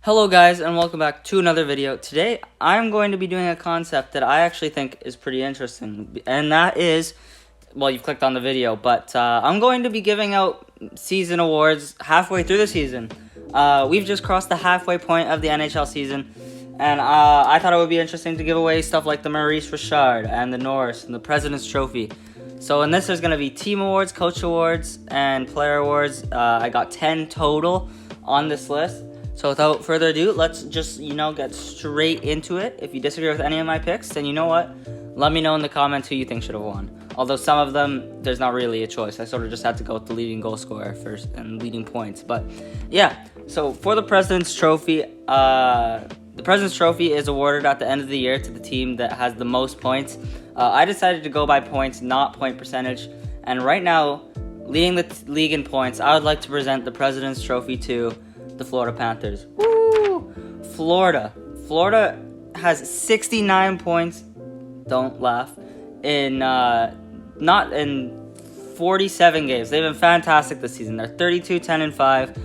Hello guys, and welcome back to another video. Today I'm going to be doing a concept that I actually think is pretty interesting, and that is, well, you've clicked on the video, but I'm going to be giving out season awards halfway through the season. We've just crossed the halfway point of the NHL season, and I thought it would be interesting to give away stuff like the Maurice Richard and the Norris and the President's Trophy. So in this, there's going to be team awards, coach awards, and player awards. I got 10 total on this list. So without further ado, let's just, get straight into it. If you disagree with any of my picks, then you know what? Let me know in the comments who you think should have won. Although some of them, there's not really a choice. I sort of just had to go with the leading goal scorer first and leading points. But yeah, so for the President's Trophy, the President's Trophy is awarded at the end of the year to the team that has the most points. I decided to go by points, not point percentage. And right now, leading the league in points, I would like to present the President's Trophy to the Florida Panthers. Woo! Florida has 69 points. Don't laugh. In not in 47 games. They've been fantastic this season. They're 32-10-5,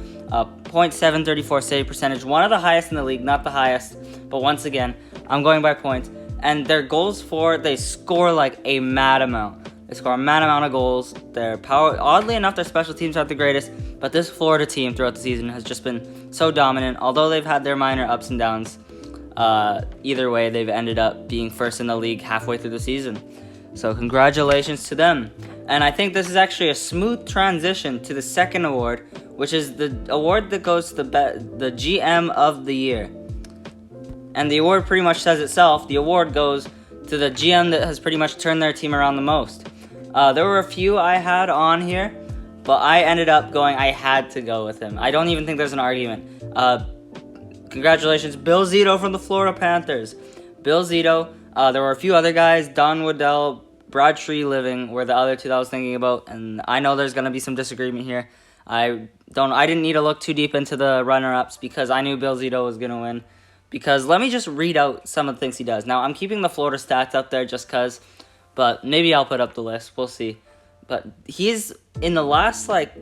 .734 save percentage, one of the highest in the league, not the highest. But once again, I'm going by points. And their goals for, they score like a mad amount. They score a mad amount of goals. Their power, oddly enough, their special teams aren't the greatest, but this Florida team throughout the season has just been so dominant. Although they've had their minor ups and downs, either way, they've ended up being first in the league halfway through the season. So congratulations to them. And I think this is actually a smooth transition to the second award, which is the award that goes to the GM of the year. And the award pretty much says itself. The award goes to the GM that has pretty much turned their team around the most. There were a few I had on here, but I ended up going, I had to go with him. I don't even think there's an argument. Congratulations, Bill Zito from the Florida Panthers. Bill Zito. There were a few other guys, Don Waddell, Brad Treliving were the other two that I was thinking about, and I know there's going to be some disagreement here. I didn't need to look too deep into the runner-ups because I knew Bill Zito was going to win. Because let me just read out some of the things he does. Now, I'm keeping the Florida stats up there just because, but maybe I'll put up the list. We'll see. But he's, in the last, 2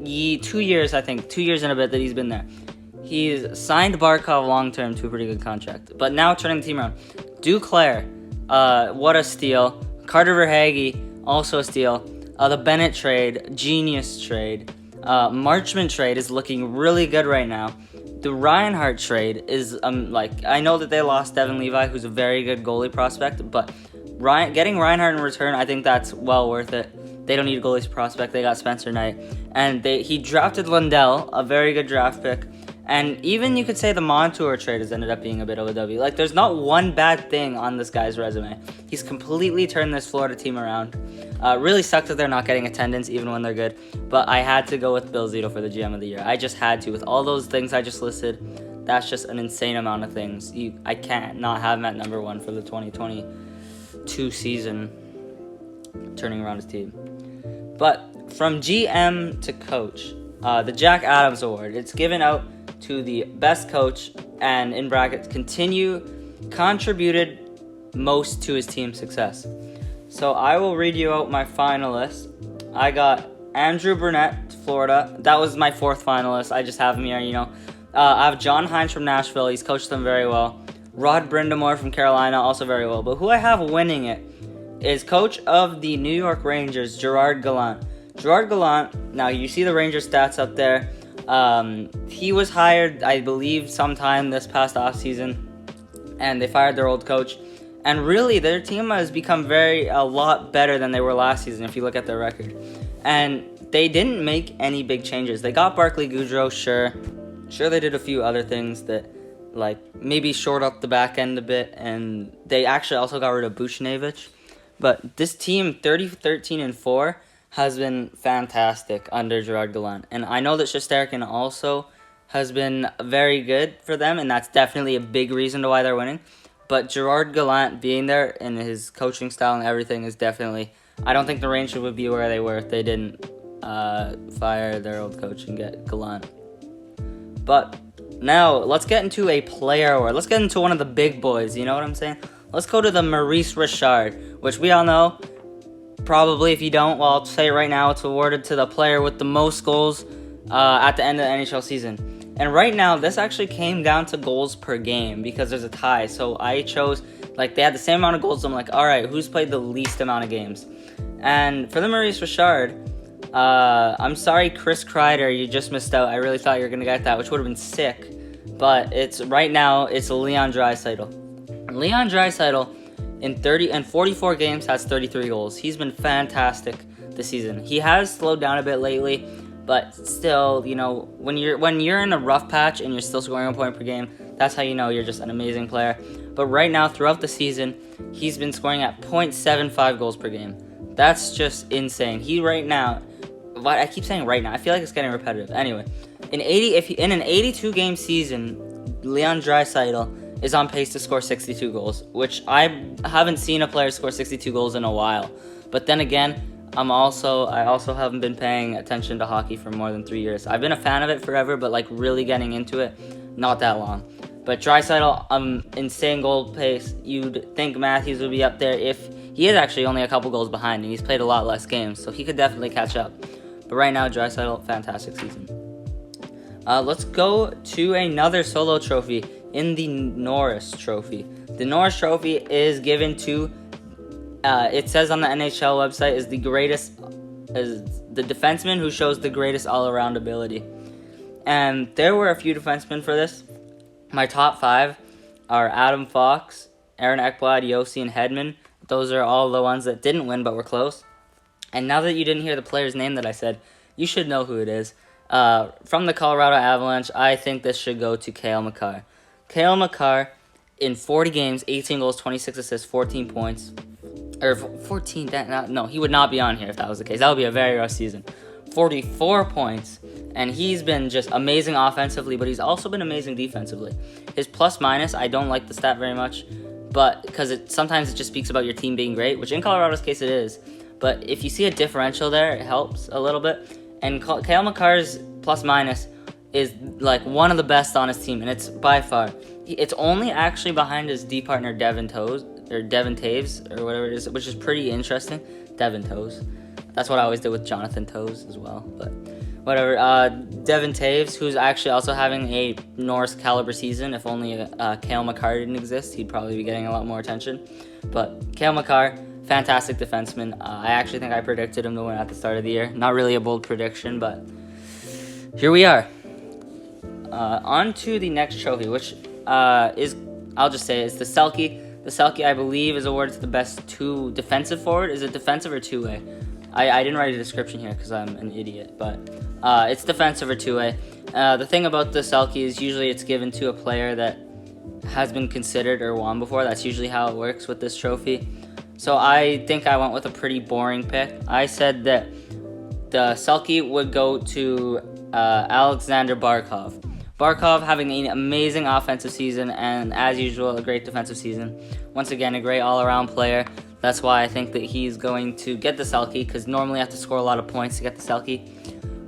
years, I think, 2 years and a bit that he's been there, he's signed Barkov long-term to a pretty good contract. But now turning the team around. Duclair, what a steal. Carter Verhaeghe, also a steal. The Bennett trade, genius trade. Marchment trade is looking really good right now. The Reinhart trade is, I know that they lost Devin Levi, who's a very good goalie prospect, but getting Reinhart in return, I think that's well worth it. They don't need a goalie prospect. They got Spencer Knight. And he drafted Lundell, a very good draft pick. And even you could say the Montour trade has ended up being a bit of a W. There's not one bad thing on this guy's resume. He's completely turned this Florida team around. Really sucks that they're not getting attendance even when they're good. But I had to go with Bill Zito for the GM of the year. I just had to. With all those things I just listed, that's just an insane amount of things. I can't not have him at number one for the 2022 season, turning around his team. But from GM to coach, the Jack Adams Award, it's given out to the best coach and, in brackets, contributed most to his team's success. So I will read you out my finalists. I got Andrew Burnett, Florida. That was my fourth finalist. I just have him here, I have John Hines from Nashville. He's coached them very well. Rod Brindamore from Carolina, also very well. But who I have winning it is coach of the New York Rangers, Gerard Gallant. Gerard Gallant, now you see the Rangers stats up there. He was hired, I believe, sometime this past offseason, and they fired their old coach. And really, their team has become a lot better than they were last season, if you look at their record. And they didn't make any big changes. They got Barclay Goodrow, sure. Sure, they did a few other things that, maybe short up the back end a bit, and they actually also got rid of Buchnevich. But this team, 30-13-4, has been fantastic under Gerard Gallant. And I know that Shesterkin also has been very good for them, and that's definitely a big reason to why they're winning. But Gerard Gallant being there and his coaching style and everything is definitely... I don't think the Rangers would be where they were if they didn't fire their old coach and get Gallant. But now, let's get into a player award. Let's get into one of the big boys, you know what I'm saying? Let's go to the Maurice Richard, which we all know. Probably, if you don't, well, I'll say it right now, it's awarded to the player with the most goals at the end of the NHL season. And right now, this actually came down to goals per game because there's a tie. So I chose, like, they had the same amount of goals. So I'm like, all right, who's played the least amount of games? And for the Maurice Richard, I'm sorry, Chris Kreider, you just missed out. I really thought you were going to get that, which would have been sick. But right now, it's Leon Draisaitl. Leon Draisaitl in 44 games has 33 goals. He's been fantastic this season. He has slowed down a bit lately, but still, you know, when you're in a rough patch and you're still scoring a point per game, that's how you know you're just an amazing player. But right now, throughout the season, he's been scoring at 0.75 goals per game. That's just insane. He right now, I keep saying right now, I feel like it's getting repetitive. Anyway, in an 82 game season, Leon Draisaitl is on pace to score 62 goals, which I haven't seen a player score 62 goals in a while. But then again, I also haven't been paying attention to hockey for more than 3 years. I've been a fan of it forever, but like really getting into it, not that long. But Draisaitl, insane goal pace. You'd think Matthews would be up there if he is actually only a couple goals behind, and he's played a lot less games, so he could definitely catch up. But right now, Draisaitl, fantastic season. Let's go to another solo trophy in the Norris Trophy. The Norris Trophy is given to, it says on the NHL website, is the defenseman who shows the greatest all-around ability. And there were a few defensemen for this. My top 5 are Adam Fox, Aaron Ekblad, Yossi, and Hedman. Those are all the ones that didn't win but were close. And now that you didn't hear the player's name that I said, you should know who it is. From the Colorado Avalanche, I think this should go to Cale Makar. Cale Makar, in 40 games, 18 goals, 26 assists, 14 points. Or 14, no, he would not be on here if that was the case. That would be a very rough season. 44 points, and he's been just amazing offensively, but he's also been amazing defensively. His plus-minus, I don't like the stat very much, but because sometimes it just speaks about your team being great, which in Colorado's case it is. But if you see a differential there, it helps a little bit. And Cale Makar's plus-minus is like one of the best on his team, and it's by far. It's only actually behind his D partner Devin Taves, or whatever it is, which is pretty interesting. Devin Toes. That's what I always did with Jonathan Toes as well, but whatever. Devin Taves, who's actually also having a Norris caliber season. If only Cale Makar didn't exist, he'd probably be getting a lot more attention. But Cale Makar, fantastic defenseman. I actually think I predicted him to win at the start of the year. Not really a bold prediction, but here we are. On to the next trophy, which I'll just say, is the Selke. The Selke, I believe, is awarded to the best defensive forward. Is it defensive or two-way? I didn't write a description here because I'm an idiot, but it's defensive or two-way. The thing about the Selke is usually it's given to a player that has been considered or won before. That's usually how it works with this trophy. So I think I went with a pretty boring pick. I said that the Selke would go to Alexander Barkov. Barkov having an amazing offensive season and, as usual, a great defensive season. Once again, a great all-around player. That's why I think that he's going to get the Selke, because normally you have to score a lot of points to get the Selke.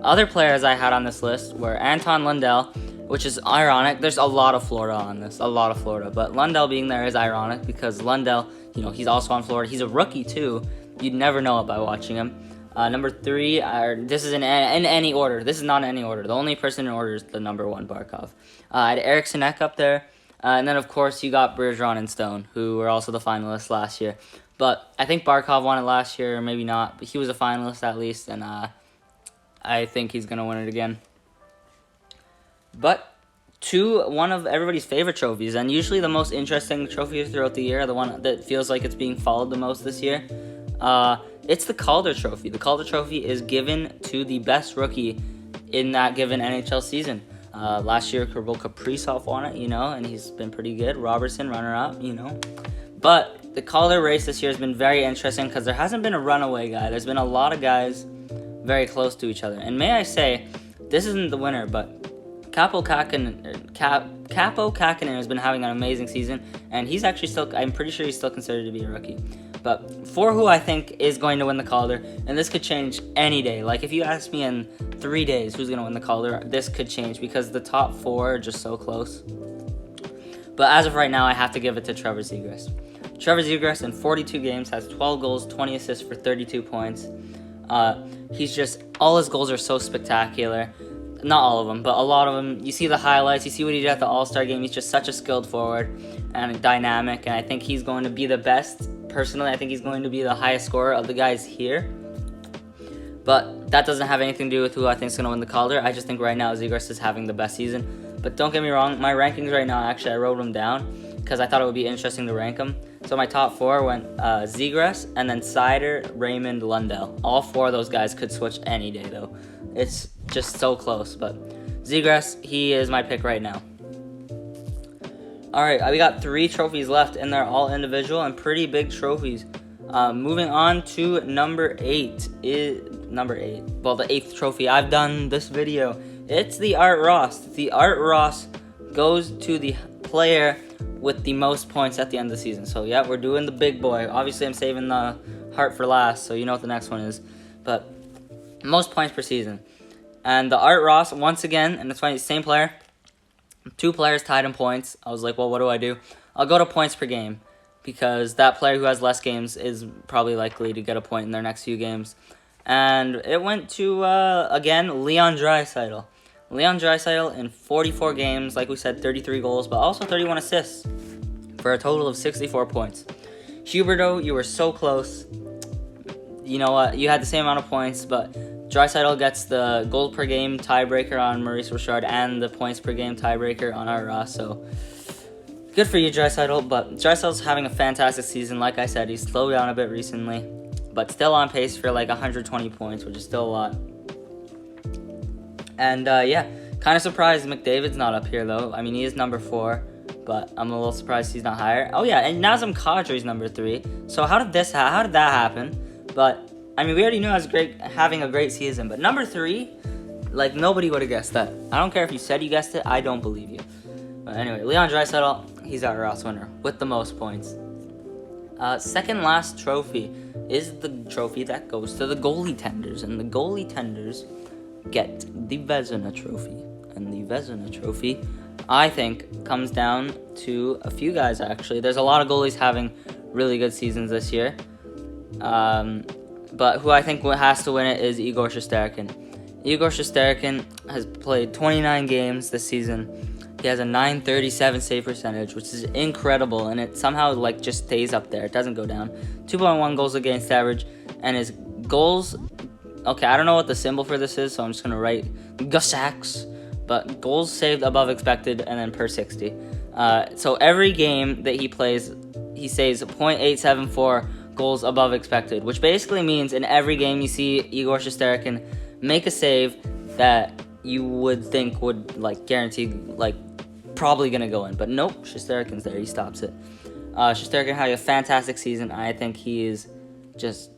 Other players I had on this list were Anton Lundell, which is ironic. There's a lot of Florida on this, but Lundell being there is ironic because Lundell, he's also on Florida. He's a rookie too. You'd never know it by watching him. Number 3, this is in any order. This is not in any order. The only person in order is the number 1, Barkov. I had Eric Sinek up there. And then, of course, you got Bergeron and Stone, who were also the finalists last year. But I think Barkov won it last year, or maybe not. But he was a finalist at least, and I think he's going to win it again. But to one of everybody's favorite trophies, and usually the most interesting trophies throughout the year, the one that feels like it's being followed the most this year, it's the Calder Trophy. The Calder Trophy is given to the best rookie in that given NHL season. Last year, Kirill Kaprizov won it, and he's been pretty good. Robertson, runner-up, But the Calder race this year has been very interesting because there hasn't been a runaway guy. There's been a lot of guys very close to each other. And may I say, this isn't the winner, but Capo Kakkonen has been having an amazing season, and he's actually I'm pretty sure he's still considered to be a rookie. But for who I think is going to win the Calder, and this could change any day. Like, if you ask me in 3 days who's going to win the Calder, this could change because the top 4 are just so close. But as of right now, I have to give it to Trevor Zegras. Trevor Zegras in 42 games has 12 goals, 20 assists for 32 points. He's just, all his goals are so spectacular. not all of them, but a lot of them. You see the highlights, you see what he did at the All-Star game. He's just such a skilled forward and dynamic, and I think he's going to be the best. Personally, I think he's going to be the highest scorer of the guys here. But that doesn't have anything to do with who I think is going to win the Calder. I just think right now Zegras is having the best season. But don't get me wrong, my rankings right now, actually, I wrote them down because I thought it would be interesting to rank them. So my top 4 went Zegras, and then Seider, Raymond, Lundell. All 4 of those guys could switch any day, though. It's just so close. But Zegras, he is my pick right now. All right, we got 3 trophies left, and they're all individual and pretty big trophies. Moving on to number 8. Well, the 8th trophy. I've done this video. It's the Art Ross. The Art Ross goes to the player with the most points at the end of the season. So, yeah, we're doing the big boy. Obviously, I'm saving the heart for last, so you know what the next one is. But most points per season. And the Art Ross, once again, and it's funny, same player. 2 players tied in points. I was like, well, what do? I'll go to points per game because that player who has less games is probably likely to get a point in their next few games. And it went to, again, Leon Draisaitl. Leon Draisaitl in 44 games, like we said, 33 goals, but also 31 assists for a total of 64 points. Huberdeau, you were so close. You know what? You had the same amount of points, but Draisaitl gets the goal per game tiebreaker on Maurice Richard and the points per game tiebreaker on Art Ross. So good for you, Draisaitl. But Draisaitl's having a fantastic season. Like I said, he's slowed down a bit recently, but still on pace for like 120 points, which is still a lot. And yeah, kind of surprised McDavid's not up here though. I mean, he is number 4, but I'm a little surprised he's not higher. Oh yeah, and Nazem Kadri's number 3. So how did that happen? But I mean, we already knew I was having a great season. But number 3, like nobody would have guessed that. I don't care if you said you guessed it. I don't believe you. But anyway, Leon Draisaitl, he's our Ross winner with the most points. Second last trophy is the trophy that goes to the goalie tenders, and the goalie tenders get the Vezina Trophy. And the Vezina Trophy, I think, comes down to a few guys, actually. There's a lot of goalies having really good seasons this year. But who I think has to win it is Igor Shesterkin. Igor Shesterkin has played 29 games this season. He has a .937 save percentage, which is incredible, and it somehow like just stays up there. It doesn't go down. 2.1 goals against average, and his goals... Okay, I don't know what the symbol for this is, so I'm just going to write Gusax. But goals saved above expected and then per 60. So every game that he plays, he saves 0.874 goals above expected, which basically means in every game you see Igor Shesterkin make a save that you would think would like guarantee like probably going to go in. But nope, Shesterkin's there. He stops it. Shesterkin had a fantastic season. I think he is just...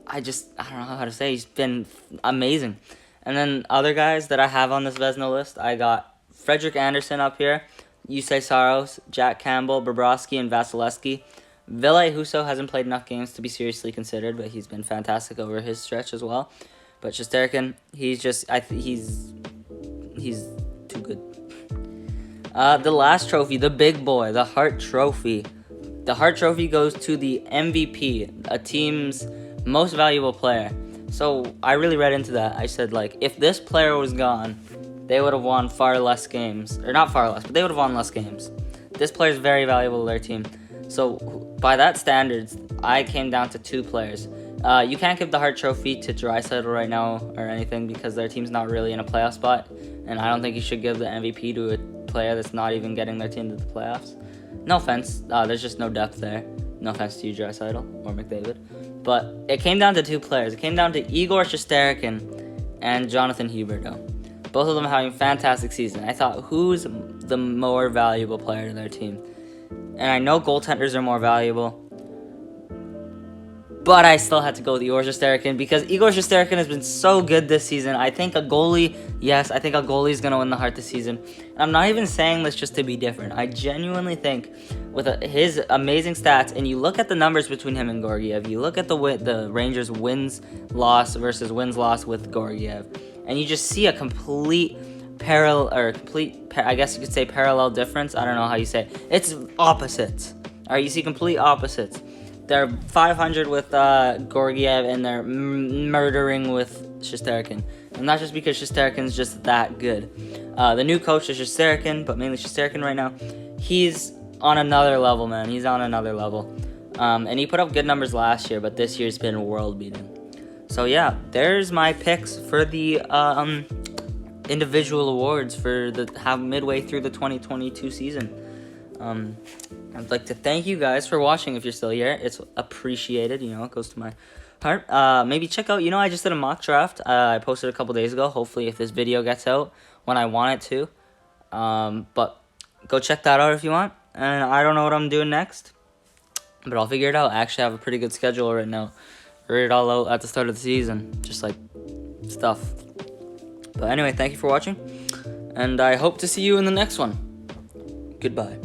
I don't know how to say. He's been amazing. And then other guys that I have on this Vezina list, I got Frederick Anderson up here, Jussi Saros, Jack Campbell, Bobrovsky, and Vasilevsky. Ville Husso hasn't played enough games to be seriously considered, but he's been fantastic over his stretch as well. But Shesterkin, he's too good. The last trophy, the big boy, the Hart Trophy. The Hart Trophy goes to the MVP, a team's most valuable player. So I really read into that. I said, like, if this player was gone, they would have won far less games. Or not far less, but they would have won less games. This player is very valuable to their team. So by that standards, I came down to 2 players. You can't give the Hart Trophy to Draisaitl right now or anything because their team's not really in a playoff spot. And I don't think you should give the MVP to a player that's not even getting their team to the playoffs. No offense. There's just no depth there. No offense to you, Draisaitl or McDavid. But it came down to 2 players. It came down to Igor Shesterkin and Jonathan Huberdeau. Both of them having fantastic season. I thought, who's the more valuable player to their team? And I know goaltenders are more valuable. But I still had to go with Igor Shesterkin because Igor Shesterkin has been so good this season. I think a goalie is going to win the Hart this season. And I'm not even saying this just to be different. I genuinely think with his amazing stats, and you look at the numbers between him and Georgiev, you look at the Rangers wins-loss versus wins-loss with Georgiev, and you just see a complete parallel difference. I don't know how you say it. It's opposites. All right, you see complete opposites. They're 500 with Georgiev, and they're murdering with Shesterkin. And not just because Shesterkin's just that good. The new coach is Shesterkin, but mainly Shesterkin right now. He's on another level, man. He's on another level. And he put up good numbers last year, but this year's been world-beating. So yeah, there's my picks for the individual awards for midway through the 2022 season. I'd like to thank you guys for watching. If you're still here, it's appreciated. You know, it goes to my heart. Maybe check out, I just did a mock draft. I posted a couple days ago. Hopefully, if this video gets out when I want it to. But go check that out if you want. And I don't know what I'm doing next, but I'll figure it out. I actually have a pretty good schedule right now. Write it all out at the start of the season. Just like stuff. But anyway, thank you for watching. And I hope to see you in the next one. Goodbye.